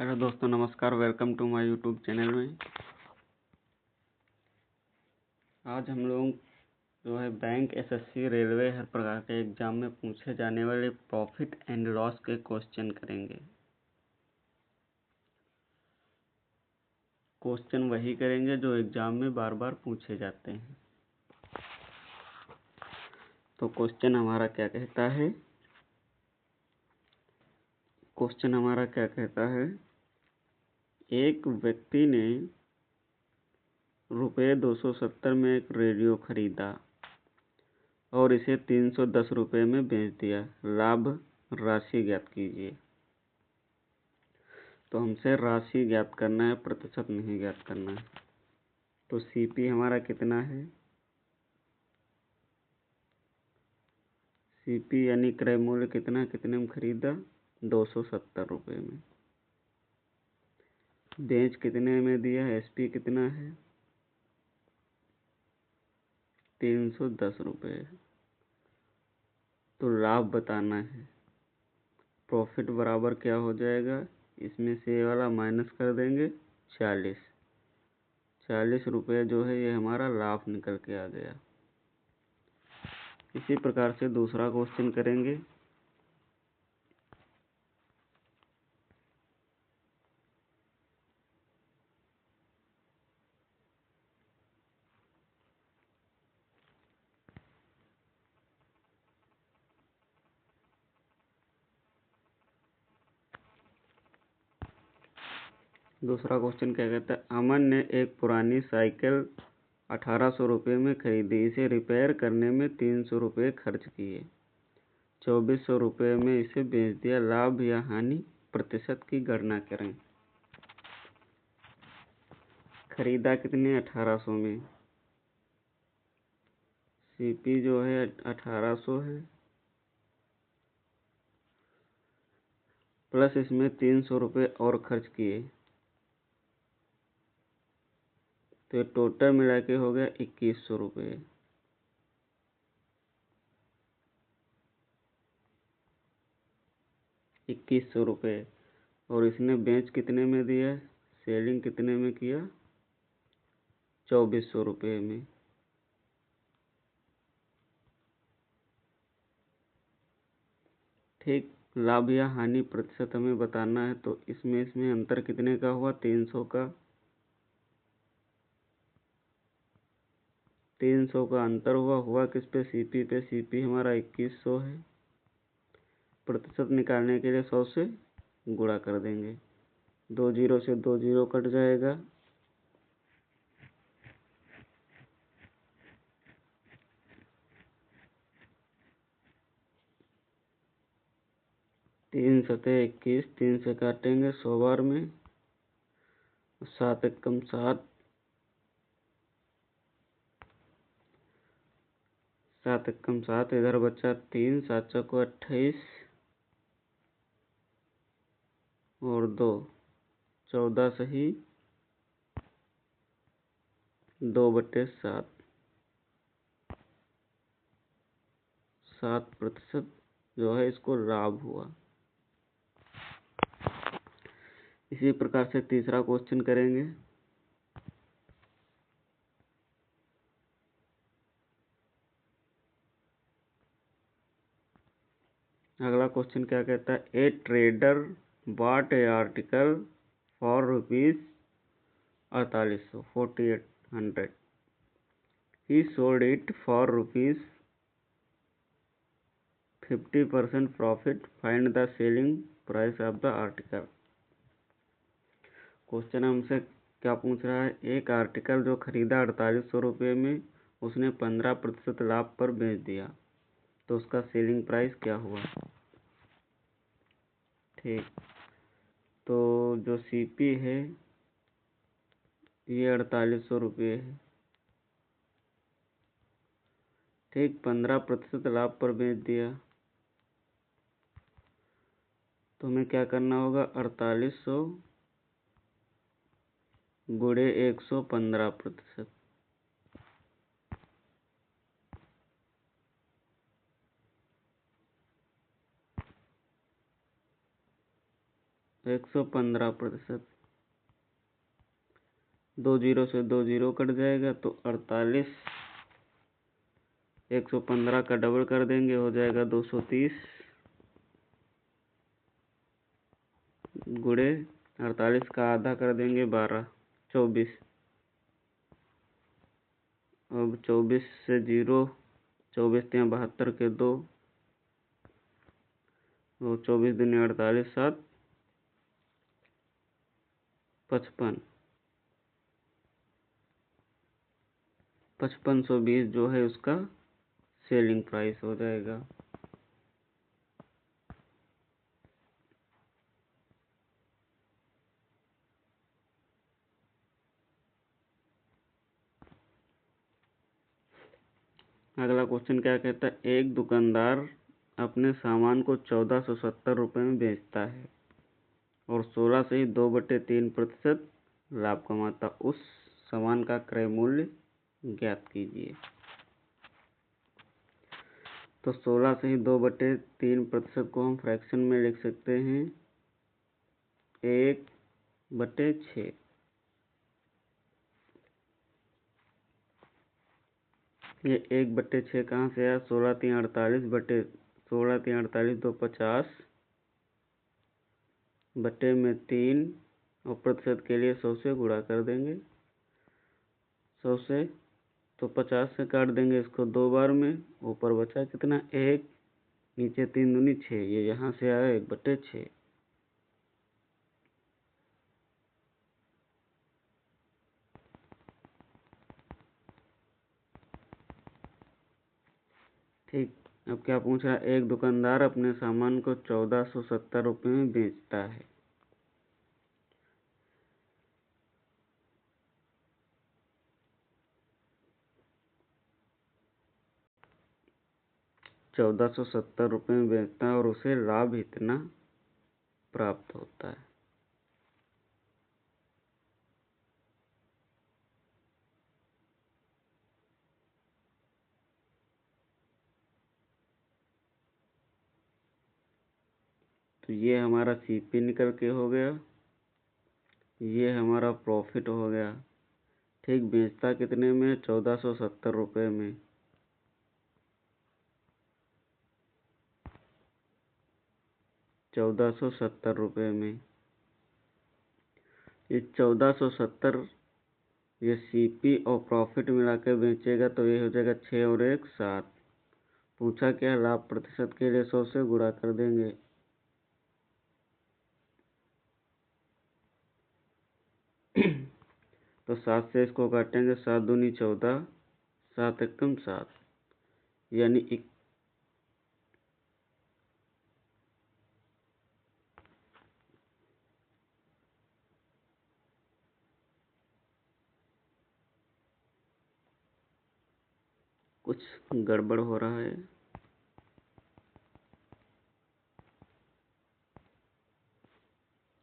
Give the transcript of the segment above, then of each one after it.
Hello दोस्तों, नमस्कार। Welcome to my YouTube channel में। आज हम लोग जो है बैंक, एसएससी, रेलवे, हर प्रकार के एग्जाम में पूछे जाने वाले प्रॉफिट एंड लॉस के क्वेश्चन करेंगे। क्वेश्चन वही करेंगे जो एग्जाम में बार बार पूछे जाते हैं। तो क्वेश्चन हमारा क्या कहता है? एक व्यक्ति ने ₹270 में एक रेडियो खरीदा और इसे 310 रुपये में बेच दिया। लाभ राशि ज्ञात कीजिए। तो हमसे राशि ज्ञात करना है, प्रतिशत नहीं ज्ञात करना है। तो सीपी हमारा कितना है? सीपी यानी क्रय मूल्य कितने में खरीदा? 270 रुपये में। बेच कितने में दिया? एसपी कितना है? 310 रुपये। तो लाभ बताना है। प्रॉफिट बराबर क्या हो जाएगा? इसमें से ये वाला माइनस कर देंगे, 40 रुपये जो है ये हमारा लाभ निकल के आ गया। इसी प्रकार से दूसरा क्वेश्चन करेंगे। दूसरा क्वेश्चन क्या कहता है? अमन ने एक पुरानी साइकिल 1800 रुपये में खरीदी। इसे रिपेयर करने में 300 रुपये खर्च किए। 2400 रुपये में इसे बेच दिया। लाभ या हानि, प्रतिशत की गणना करें। खरीदा कितने? 1800 में। सीपी जो है 1800 है, प्लस इसमें 300 रुपये और खर्च किए, तो टोटल मिला के हो गया 2100 रुपये। 2100 रुपये। और इसने बेच कितने में दिया? सेलिंग कितने में किया? 2400 रुपये में। ठीक। लाभ या हानि प्रतिशत हमें बताना है। तो इसमें अंतर कितने का हुआ? 300 का। 300 का अंतर हुआ किस पे? सीपी पे। सीपी हमारा 2100 है। प्रतिशत निकालने के लिए 100 से गुणा कर देंगे। 2 जीरो से 2 जीरो कट जाएगा। 3 सतह 21, 3 से काटेंगे 100 बार में। 7 एकम 7, 7 एकम 7, इधर बचा 3, 7 चौको 28 और 2, 14 सही 2/7। 7% जो है इसको लाभ हुआ। इसी प्रकार से तीसरा क्वेश्चन करेंगे। अगला क्वेश्चन क्या कहता है? ए trader bot A article for ₹4800, 4800। He sold it for ₹50% profit. Find the selling price of the article. Question हमसे क्या पूछ रहा है? एक आर्टिकल जो खरीदा 4800 रुपये में, उसने 15% लाभ पर बेच दिया, तो उसका सेलिंग प्राइस क्या हुआ? ठीक। तो जो सीपी है ये 4800 रुपये है। ठीक। 15% लाभ पर बेच दिया, तो हमें क्या करना होगा? 4800 गुणे 100, 15%। 115%। 2 जीरो से 2 जीरो कट जाएगा तो 48। 115 का डबल कर देंगे, हो जाएगा 230 गुणे 48 का आधा कर देंगे 12, 24। अब 24 से 0, 24 3 72 के 2, तो 24 दूनी 48, 7 55। 5520 जो है उसका सेलिंग प्राइस हो जाएगा। अगला क्वेश्चन क्या कहता है, एक दुकानदार अपने सामान को 1470 रुपये में बेचता है और 16 से ही 2/3% लाभ कमाता, उस सामान का क्रय मूल्य ज्ञात कीजिए। तो 16 से ही 2/3% को हम फ्रैक्शन में लिख सकते हैं 1/6। ये 1/6 कहाँ से आया, 16 3 48 बटे 16 3 48 2 50 बटे में 3 और प्रतिशत के लिए 100 से गुणा कर देंगे। 100 से तो 50 से काट देंगे इसको 2 बार में, ऊपर बचा कितना 1, नीचे 3 दूनी 6, ये यहाँ से आया 1/6। ठीक। अब क्या पूछ रहा है, एक दुकानदार अपने सामान को 1470 रुपये में बेचता है। ₹1470 में बेचता है और उसे लाभ इतना प्राप्त होता है। तो ये हमारा सीपी निकल के हो गया, ये हमारा प्रॉफिट हो गया। ठीक, बेचता कितने में, 1470 रुपये में। ₹1470 में ये 1470, ये सीपी और प्रॉफिट मिला के बेचेगा तो ये हो जाएगा 6 और 1 7। पूछा क्या, लाभ प्रतिशत के लिए 100 से गुणा कर देंगे। तो 7 से इसको काटेंगे, 7 दूनी 14, 7 एकम 7, यानी कुछ गड़बड़ हो रहा है।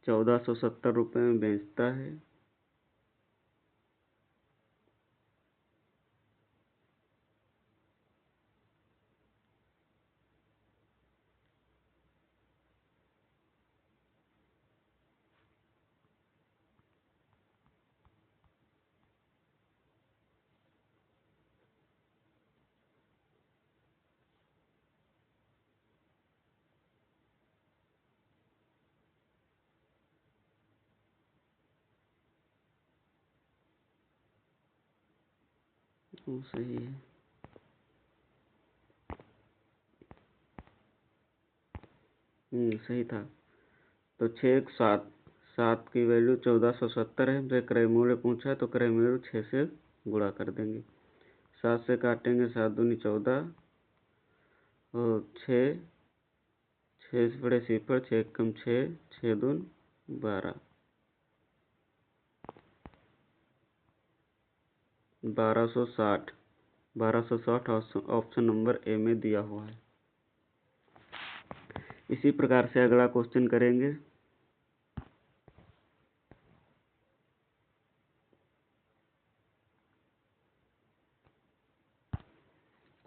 1470 रुपये में बेचता है, वो सही है। सही था। तो 6 1 7, 7 की वैल्यू 1470 है, हमसे क्रय मूल्य पूछा है तो क्रय मूल्य 6 से गुणा कर देंगे। 7 से काटेंगे, 7 दूनी 14 और 6, 6 से बड़े सिफर, 6 कम 6, 6 दून 12, 1260। 1260 ऑप्शन नंबर ए में दिया हुआ है। इसी प्रकार से अगला क्वेश्चन करेंगे।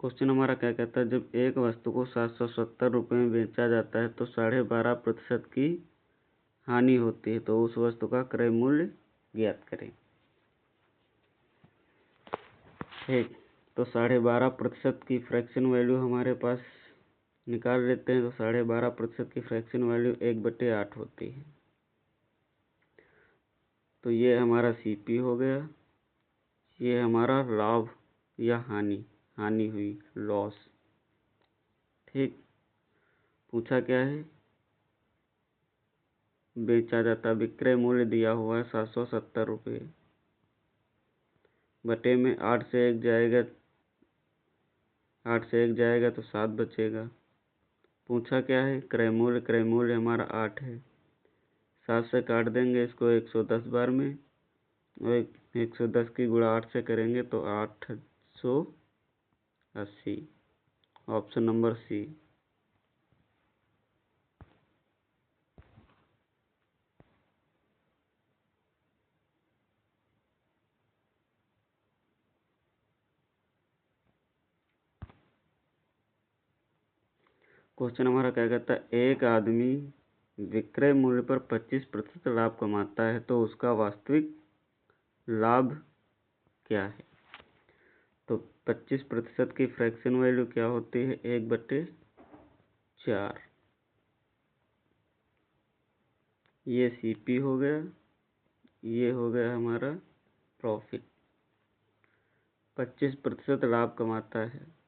क्वेश्चन हमारा क्या कहता है, जब एक वस्तु को 770 रुपये में बेचा जाता है तो 12.5% की हानि होती है तो उस वस्तु का क्रय मूल्य ज्ञात करें। ठीक, तो 12.5% की फ्रैक्शन वैल्यू हमारे पास निकाल लेते हैं। तो 12.5% की फ्रैक्शन वैल्यू 1/8 होती है। तो ये हमारा सीपी हो गया, ये हमारा लाभ या हानि हुई, लॉस। ठीक, पूछा क्या है, बेचा जाता विक्रय मूल्य दिया हुआ है 770 रुपये, बटे में 8 से 1 जाएगा, 8 से 1 जाएगा तो 7 बचेगा। पूछा क्या है, क्रय मूल्य हमारा 8 है। 7 से काट देंगे इसको 110 बार में, और 110 की गुणा 8 से करेंगे तो 880। Option number C. क्वेश्चन हमारा क्या कहता है, एक आदमी विक्रय मूल्य पर 25% लाभ कमाता है तो उसका वास्तविक लाभ क्या है। तो 25% की फ्रैक्शन वैल्यू क्या होती है, 1/4। ये सीपी हो गया, ये हो गया हमारा प्रॉफिट। 25% लाभ कमाता है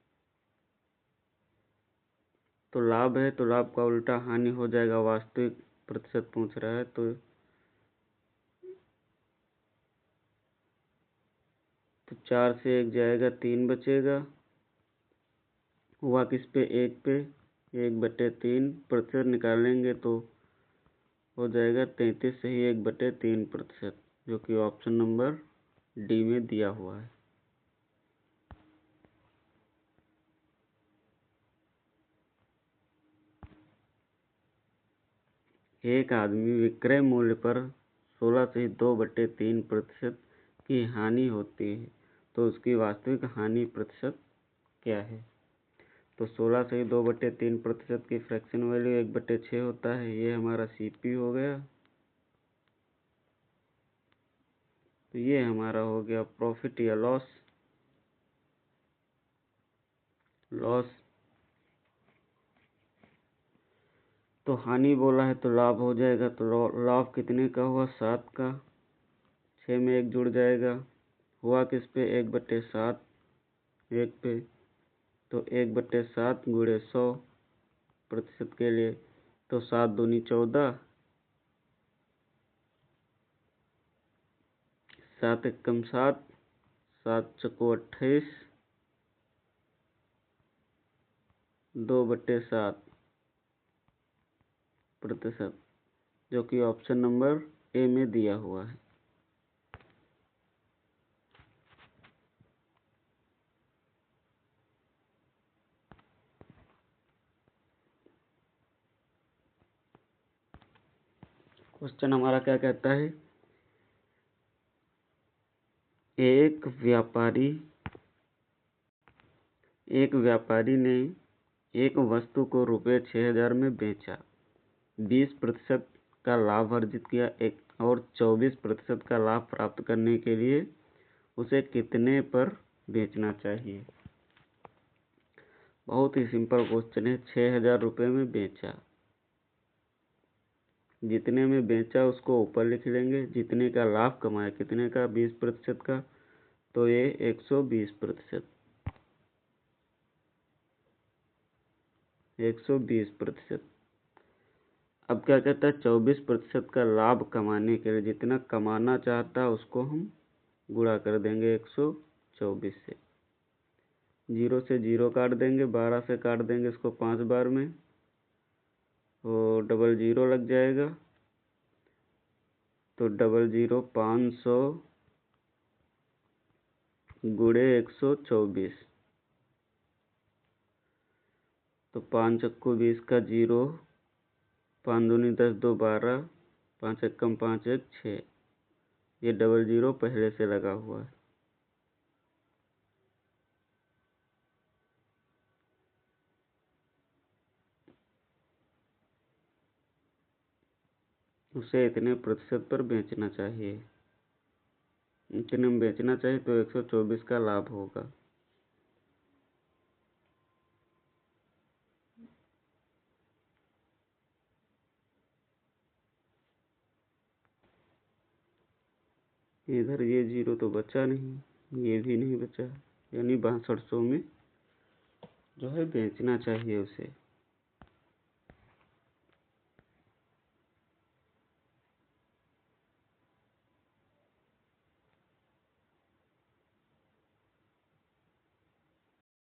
तो लाभ है, तो लाभ का उल्टा हानि हो जाएगा। वास्तविक प्रतिशत पूछ रहा है तो 4 से 1 जाएगा, 3 बचेगा। हुआ किस पे, 1 पे, 1/3 प्रतिशत निकालेंगे तो हो जाएगा 33 से ही 1/3%, जो कि ऑप्शन नंबर डी में दिया हुआ है। एक आदमी विक्रय मूल्य पर 16 से 2/3% की हानि होती है तो उसकी वास्तविक हानि प्रतिशत क्या है। तो 16 से 2/3% की फ्रैक्शन वैल्यू 1/6 होता है। ये हमारा सीपी हो गया। तो ये हमारा हो गया प्रॉफिट या लॉस। तो हानि बोला है तो लाभ हो जाएगा। तो लाभ कितने का हुआ, 7 का। 6 में 1 जुड़ जाएगा। हुआ किस पे, 1/7, 1 पे। तो 1/7 गुणे 100% के लिए, तो 7 दूनी 14, 7 एकम 7, 7 चौको 28, 2/7%, जो कि ऑप्शन नंबर ए में दिया हुआ है। क्वेश्चन हमारा क्या कहता है, एक व्यापारी ने एक वस्तु को ₹6000 में बेचा, 20% का लाभ अर्जित किया, और 24% का लाभ प्राप्त करने के लिए उसे कितने पर बेचना चाहिए। बहुत ही सिंपल क्वेश्चन है। 6000 रुपये में बेचा, जितने में बेचा उसको ऊपर लिख लेंगे, जितने का लाभ कमाया, कितने का, 20% का, तो ये 120%, 120%। अब क्या कहता है, 24% का लाभ कमाने के लिए जितना कमाना चाहता है उसको हम गुणा कर देंगे 124 से। 0 से 0 काट देंगे, 12 से काट देंगे इसको 5 बार में, और 00 लग जाएगा। तो 00 500 गुणे 124, तो 5 चक्कू 20 का 0, 5 दूनी 10, 2 12, 5 एकम 5 1 6। ये 00 पहले से लगा हुआ है। उसे इतने प्रतिशत पर बेचना चाहिए। इतने में बेचना चाहिए तो 124 का लाभ होगा। इधर ये 0 तो बचा नहीं, ये भी नहीं बचा, यानी 6200 में जो है बेचना चाहिए उसे।